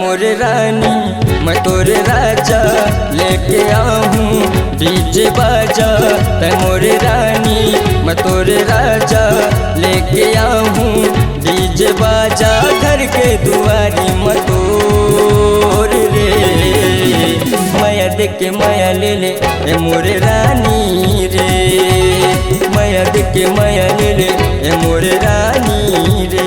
मोरे रानी मैं तोरे राजा लेके आऊँ डीजे बाजा। तै मोरे रानी मैं तोरे राजा लेके आऊँ डीजे बाजा। घर के दुआरी मतोर रे माया देख के माया ले ले ए मोरे रानी रे। माया देख के माया ले ले ए मोरे रानी रे।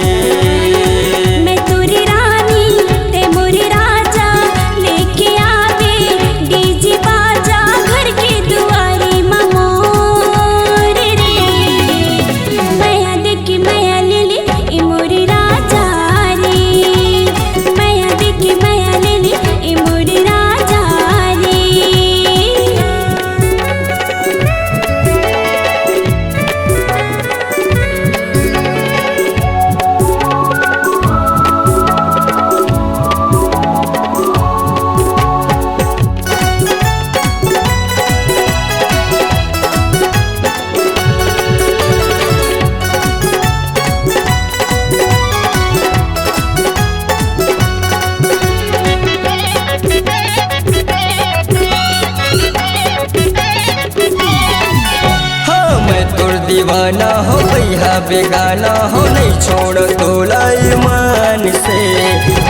दीवाना हो भैया बेगाना हो नहीं छोड़ तोला ईमान से।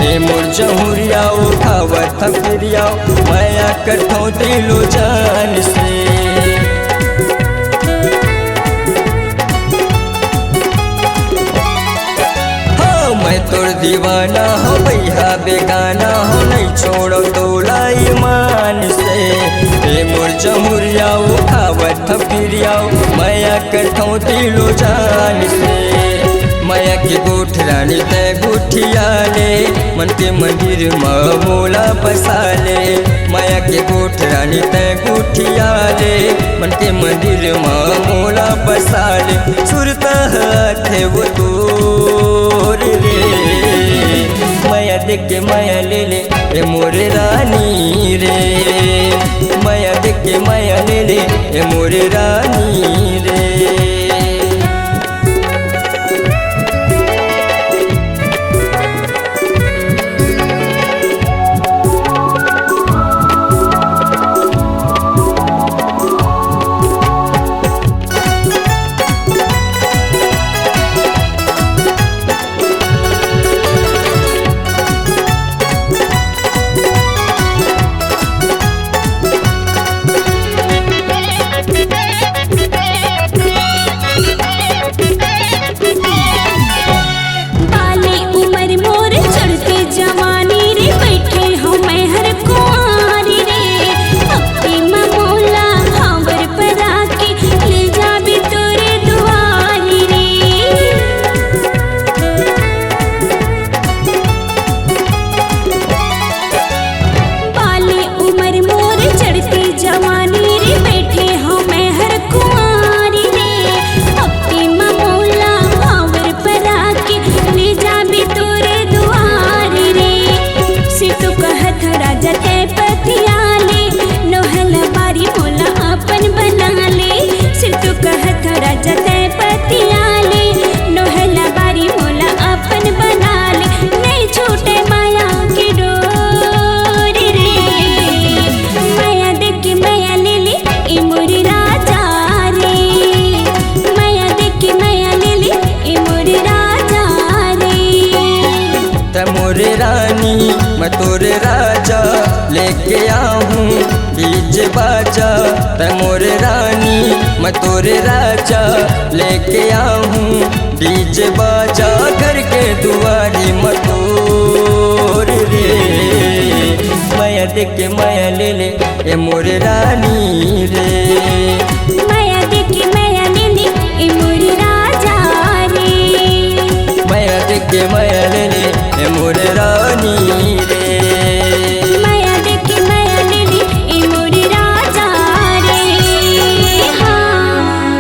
ए मोर जहुरिया उठावत फिरिया माया कठो दिलो जान से। हाँ मैं तोर दीवाना हो भैया बेगाना हो नहीं छोड़ तोला ईमान से। ए मोर जहुरिया उठावत फिरिया माया कठो दिलो जान से। माया के गोठ रानी तय गुठिया ले मन के मंदिर मोला बसा ले। माया के गोठ रानी तय गुठिया ले मन के मंदिर मोला बसा ले। सुरता थे वो तोर रे माया देख के माया ले ले ए मोरे रानी रे। माया देख के माया ले ले ए मोरे रानी रे। मोरे रानी मैं तोरे राजा लेके आऊँ डीजे बाजा। तै मोरे रानी मैं तोरे राजा लेके आऊँ डीजे बाजा। घर के दुआरी मतोर रे माया देख के माया ले ले ए मोरे रानी रे। माया देख के माया ले ले ए मोरे राजा रे। माया देख के माया ले ले ए मोरे